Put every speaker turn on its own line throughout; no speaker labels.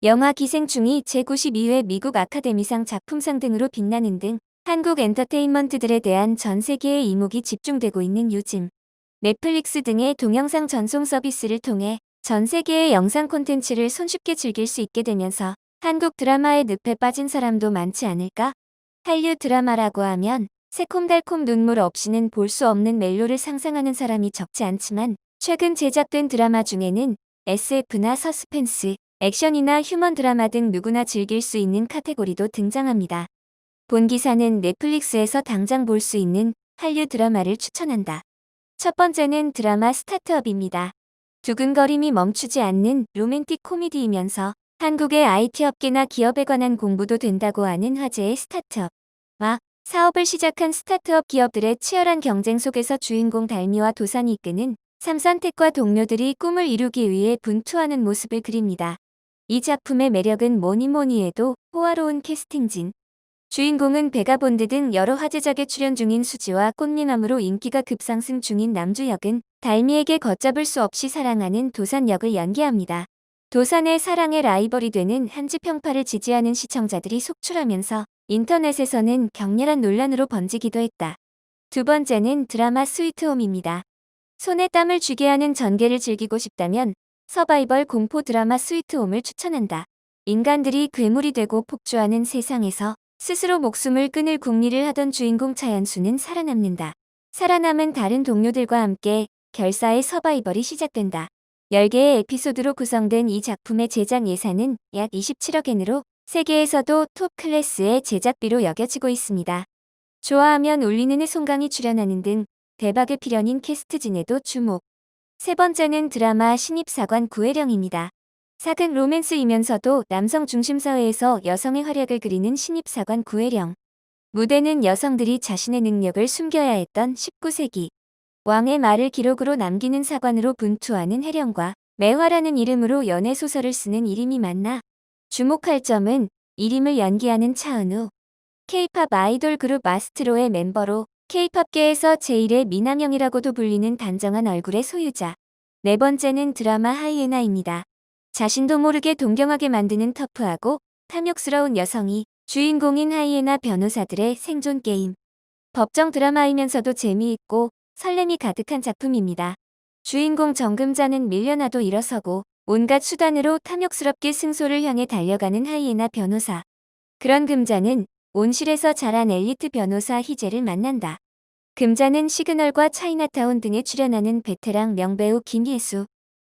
영화 기생충이 제92회 미국 아카데미상 작품상 등으로 빛나는 등 한국 엔터테인먼트들에 대한 전 세계의 이목이 집중되고 있는 요즘, 넷플릭스 등의 동영상 전송 서비스를 통해 전 세계의 영상 콘텐츠를 손쉽게 즐길 수 있게 되면서 한국 드라마의 늪에 빠진 사람도 많지 않을까? 한류 드라마라고 하면 새콤달콤 눈물 없이는 볼 수 없는 멜로를 상상하는 사람이 적지 않지만 최근 제작된 드라마 중에는 SF나 서스펜스, 액션이나 휴먼 드라마 등 누구나 즐길 수 있는 카테고리도 등장합니다. 본 기사는 넷플릭스에서 당장 볼 수 있는 한류 드라마를 추천한다. 첫 번째는 드라마 스타트업입니다. 두근거림이 멈추지 않는 로맨틱 코미디이면서 한국의 IT 업계나 기업에 관한 공부도 된다고 하는 화제의 스타트업. 사업을 시작한 스타트업 기업들의 치열한 경쟁 속에서 주인공 달미와 도산이 이끄는 삼선택과 동료들이 꿈을 이루기 위해 분투하는 모습을 그립니다. 이 작품의 매력은 뭐니 해도 호화로운 캐스팅진. 주인공은 베가본드 등 여러 화제작에 출연 중인 수지와 꽃미남으로 인기가 급상승 중인 남주 역은 달미에게 걷잡을 수 없이 사랑하는 도산 역을 연기합니다. 도산의 사랑의 라이벌이 되는 한지평파를 지지하는 시청자들이 속출하면서 인터넷에서는 격렬한 논란으로 번지기도 했다. 두 번째는 드라마 스위트홈입니다. 손에 땀을 쥐게 하는 전개를 즐기고 싶다면 서바이벌 공포 드라마 스위트홈을 추천한다. 인간들이 괴물이 되고 폭주하는 세상에서 스스로 목숨을 끊을 궁리를 하던 주인공 차연수는 살아남는다. 살아남은 다른 동료들과 함께 결사의 서바이벌이 시작된다. 10개의 에피소드로 구성된 이 작품의 제작 예산은 약 27억 엔으로 세계에서도 톱 클래스의 제작비로 여겨지고 있습니다. 좋아하면 울리는의 송강이 출연하는 등 대박의 필연인 캐스트진에도 주목. 세 번째는 드라마 신입사관 구혜령입니다. 사극 로맨스이면서도 남성 중심 사회에서 여성의 활약을 그리는 신입사관 구혜령. 무대는 여성들이 자신의 능력을 숨겨야 했던 19세기. 왕의 말을 기록으로 남기는 사관으로 분투하는 혜령과 매화라는 이름으로 연애소설을 쓰는 이림이 만나 주목할 점은 이림을 연기하는 차은우. K-팝 아이돌 그룹 아스트로의 멤버로 K-팝계에서 제1의 미남형이라고도 불리는 단정한 얼굴의 소유자. 네 번째는 드라마 하이에나입니다. 자신도 모르게 동경하게 만드는 터프하고 탐욕스러운 여성이 주인공인 하이에나 변호사들의 생존 게임. 법정 드라마이면서도 재미있고 설렘이 가득한 작품입니다. 주인공 정금자는 밀려나도 일어서고 온갖 수단으로 탐욕스럽게 승소를 향해 달려가는 하이에나 변호사. 그런 금자는 온실에서 자란 엘리트 변호사 희재를 만난다. 금자는 시그널과 차이나타운 등에 출연하는 베테랑 명배우 김예수.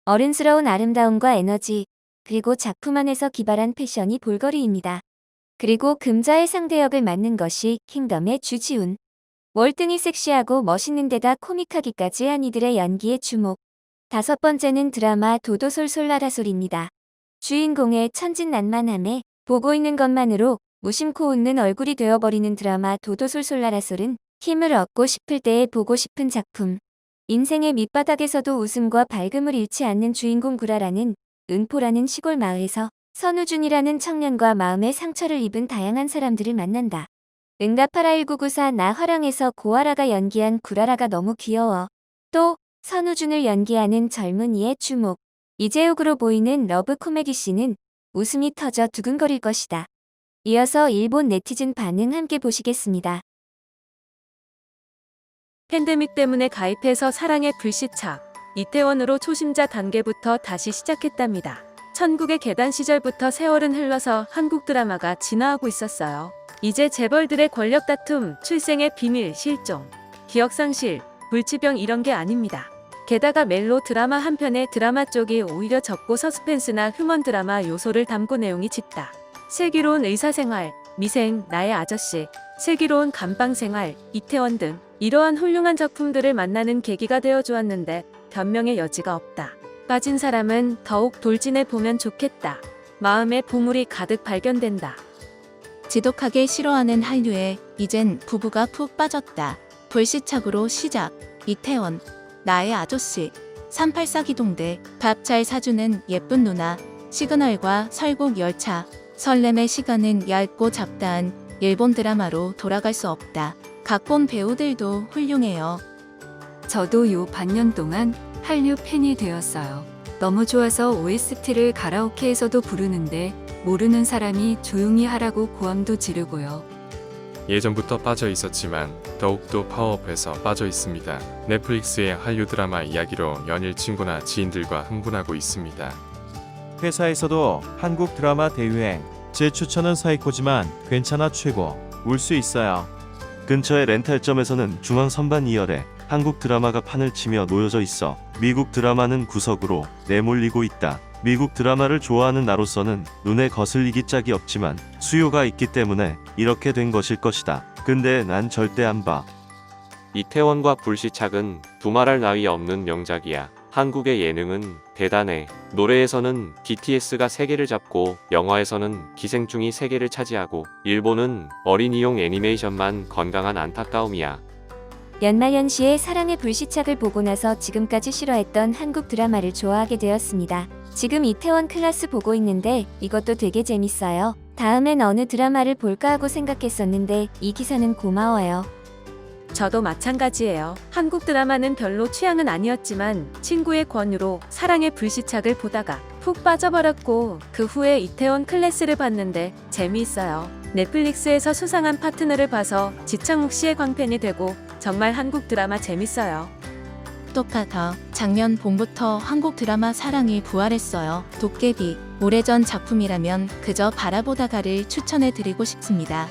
어른스러운 아름다움과 에너지, 그리고 작품 안에서 기발한 패션이 볼거리입니다. 그리고 금자의 상대역을 맡는 것이 킹덤의 주지훈. 월등히 섹시하고 멋있는 데다 코믹하기까지 한 이들의 연기에 주목. 다섯 번째는 드라마 도도솔솔라라솔입니다. 주인공의 천진난만함에 보고 있는 것만으로 무심코 웃는 얼굴이 되어버리는 드라마 도도솔솔라라솔은 힘을 얻고 싶을 때에 보고 싶은 작품. 인생의 밑바닥에서도 웃음과 밝음을 잃지 않는 주인공 구라라는 은포라는 시골 마을에서 선우준이라는 청년과 마음의 상처를 입은 다양한 사람들을 만난다. 응답하라 1994 나 화랑에서 고아라가 연기한 구라라가 너무 귀여워. 또 선우준을 연기하는 젊은이의 주목. 이재욱으로 보이는 러브 코미디 씬은 웃음이 터져 두근거릴 것이다. 이어서 일본 네티즌 반응 함께 보시겠습니다.
팬데믹 때문에 가입해서 사랑에 불시착. 이태원으로 초심자 단계부터 다시 시작했답니다. 천국의 계단 시절부터 세월은 흘러서 한국 드라마가 진화하고 있었어요. 이제 재벌들의 권력 다툼, 출생의 비밀, 실종, 기억상실, 불치병 이런 게 아닙니다. 게다가 멜로 드라마 한 편의 드라마 쪽이 오히려 적고 서스펜스나 휴먼 드라마 요소를 담고 내용이 짙다. 슬기로운 의사생활, 미생, 나의 아저씨, 슬기로운 감방생활, 이태원 등 이러한 훌륭한 작품들을 만나는 계기가 되어 주었는데 변명의 여지가 없다. 빠진 사람은 더욱 돌진해 보면 좋겠다. 마음의 보물이 가득 발견된다.
지독하게 싫어하는 한류에 이젠 부부가 푹 빠졌다. 불시착으로 시작. 이태원, 나의 아저씨, 384 기동대, 밥 잘 사주는 예쁜 누나, 시그널과 설국 열차, 설렘의 시간은 얇고 잡다한 일본 드라마로 돌아갈 수 없다. 각본 배우들도 훌륭해요.
저도 요 반년 동안 한류 팬이 되었어요. 너무 좋아서 OST를 가라오케에서도 부르는데 모르는 사람이 조용히 하라고 고함도 지르고요.
예전부터 빠져 있었지만 더욱더 파워업해서 빠져 있습니다. 넷플릭스의 한류 드라마 이야기로 연일 친구나 지인들과 흥분하고 있습니다.
회사에서도 한국 드라마 대유행. 제 추천은 사이코지만 괜찮아 최고. 울 수 있어요.
근처의 렌탈점에서는 중앙 선반 2열에 한국 드라마가 판을 치며 놓여져 있어 미국 드라마는 구석으로 내몰리고 있다. 미국 드라마를 좋아하는 나로서는 눈에 거슬리기 짝이 없지만 수요가 있기 때문에 이렇게 된 것일 것이다. 근데 난 절대 안 봐.
이태원과 불시착은 두말할 나위 없는 명작이야. 한국의 예능은 대단해. 노래에서는 BTS가 세계를 잡고 영화에서는 기생충이 세계를 차지하고 일본은 어린이용 애니메이션만 건강한 안타까움이야.
연말연시에 사랑의 불시착을 보고 나서 지금까지 싫어했던 한국 드라마를 좋아하게 되었습니다. 지금 이태원 클라스 보고 있는데 이것도 되게 재밌어요. 다음엔 어느 드라마를 볼까 하고 생각했었는데 이 기사는 고마워요.
저도 마찬가지예요. 한국 드라마는 별로 취향은 아니었지만 친구의 권유로 사랑의 불시착을 보다가 푹 빠져버렸고 그 후에 이태원 클래스를 봤는데 재미있어요. 넷플릭스에서 수상한 파트너를 봐서 지창욱 씨의 광팬이 되고 정말 한국 드라마 재밌어요.
똑같아. 작년 봄부터 한국 드라마 사랑이 부활했어요. 도깨비. 오래전 작품이라면 그저 바라보다가를 추천해드리고 싶습니다.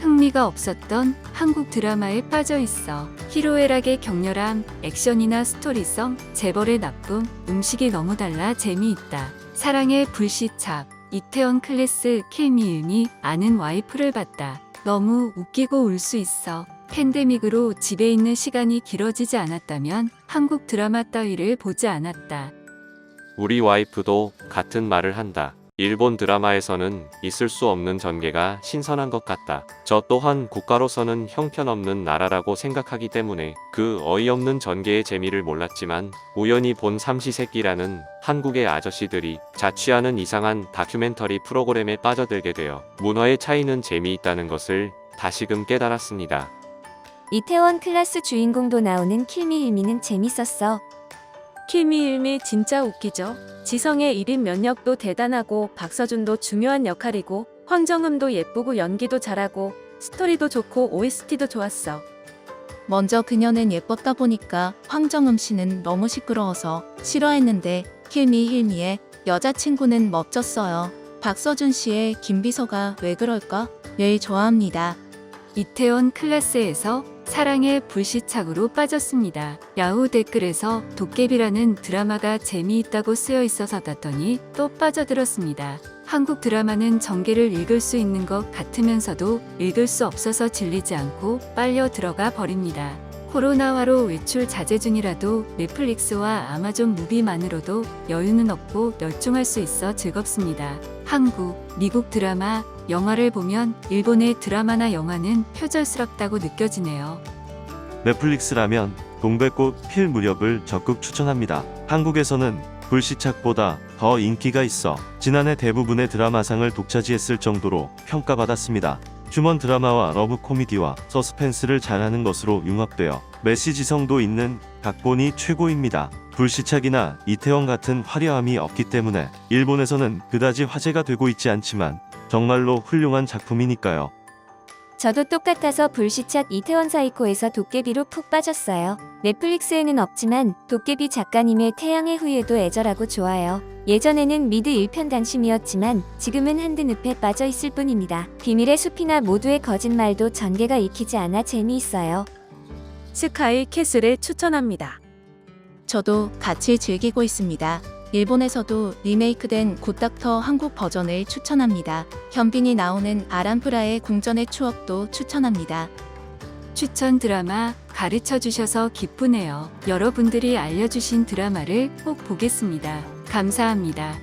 흥미가 없었던 한국 드라마에 빠져 있어. 희로애락의 격렬함, 액션이나 스토리성, 재벌의 나쁨, 음식이 너무 달라 재미있다. 사랑의 불시착, 이태원 클래스 킬미일미 아는 와이프를 봤다. 너무 웃기고 울 수 있어. 팬데믹으로 집에 있는 시간이 길어지지 않았다면 한국 드라마 따위를 보지 않았다.
우리 와이프도 같은 말을 한다. 일본 드라마에서는 있을 수 없는 전개가 신선한 것 같다. 저 또한 국가로서는 형편없는 나라라고 생각하기 때문에 그 어이없는 전개의 재미를 몰랐지만 우연히 본 삼시세끼라는 한국의 아저씨들이 자취하는 이상한 다큐멘터리 프로그램에 빠져들게 되어 문화의 차이는 재미있다는 것을 다시금 깨달았습니다.
이태원 클라스 주인공도 나오는 킬미일미는 재밌었어.
킬미일미 진짜 웃기죠? 지성의 1인 면역도 대단하고 박서준도 중요한 역할이고 황정음도 예쁘고 연기도 잘하고 스토리도 좋고 OST도 좋았어.
먼저 그녀는 예뻤다 보니까 황정음 씨는 너무 시끄러워서 싫어했는데 킬미힐미의 여자친구는 멋졌어요. 박서준 씨의 김비서가 왜 그럴까? 늘 좋아합니다.
이태원 클래스에서 사랑의 불시착으로 빠졌습니다. 야후 댓글에서 도깨비라는 드라마가 재미있다고 쓰여 있어서 봤더니 또 빠져들었습니다. 한국 드라마는 전개를 읽을 수 있는 것 같으면서도 읽을 수 없어서 질리지 않고 빨려 들어가 버립니다. 코로나화로 외출 자제 중이라도 넷플릭스와 아마존 무비만으로도 여유는 없고 열중할 수 있어 즐겁습니다. 한국, 미국 드라마, 영화를 보면 일본의 드라마나 영화는 표절스럽다고 느껴지네요.
넷플릭스라면 동백꽃 필 무렵을 적극 추천합니다. 한국에서는 불시착보다 더 인기가 있어 지난해 대부분의 드라마상을 독차지했을 정도로 평가받았습니다. 휴먼 드라마와 러브 코미디와 서스펜스를 잘하는 것으로 융합되어 메시지성도 있는 각본이 최고입니다. 불시착이나 이태원 같은 화려함이 없기 때문에 일본에서는 그다지 화제가 되고 있지 않지만 정말로 훌륭한 작품이니까요.
저도 똑같아서 불시착 이태원 사이코에서 도깨비로 푹 빠졌어요. 넷플릭스에는 없지만 도깨비 작가님의 태양의 후예도 애절하고 좋아요. 예전에는 미드 1편 단심이었지만 지금은 한드 늪에 빠져 있을 뿐입니다. 비밀의 숲이나 모두의 거짓말도 전개가 익히지 않아 재미있어요.
스카이 캐슬을 추천합니다.
저도 같이 즐기고 있습니다. 일본에서도 리메이크된 굿닥터 한국 버전을 추천합니다. 현빈이 나오는 아람프라의 궁전의 추억도 추천합니다.
추천 드라마 가르쳐 주셔서 기쁘네요. 여러분들이 알려주신 드라마를 꼭 보겠습니다. 감사합니다.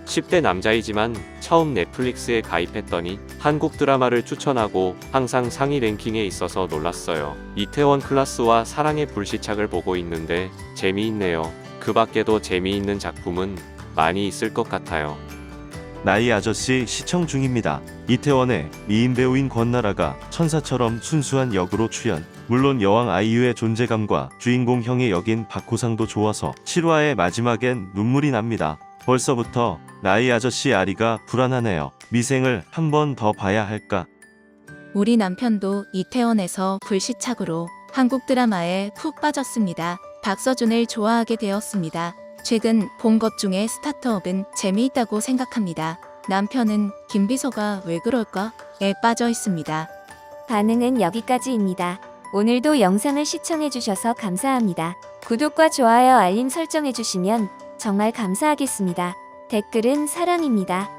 10대 남자이지만 처음 넷플릭스에 가입했더니 한국 드라마를 추천하고 항상 상위 랭킹에 있어서 놀랐어요. 이태원 클라스와 사랑의 불시착을 보고 있는데 재미있네요. 그 밖에도 재미있는 작품은 많이 있을 것 같아요.
나이 아저씨 시청 중입니다. 이태원의 미인 배우인 권나라가 천사처럼 순수한 역으로 출연. 물론 여왕 아이유의 존재감과 주인공 형의 역인 박호상도 좋아서 7화의 마지막엔 눈물이 납니다. 벌써부터 나이 아저씨 아리가 불안하네요. 미생을 한 번 더 봐야 할까?
우리 남편도 이태원에서 불시착으로 한국 드라마에 푹 빠졌습니다. 박서준을 좋아하게 되었습니다. 최근 본 것 중에 스타트업은 재미있다고 생각합니다. 남편은 김비서가 왜 그럴까?에 빠져 있습니다.
반응은 여기까지입니다. 오늘도 영상을 시청해주셔서 감사합니다. 구독과 좋아요 알림 설정해주시면 정말 감사하겠습니다. 댓글은 사랑입니다.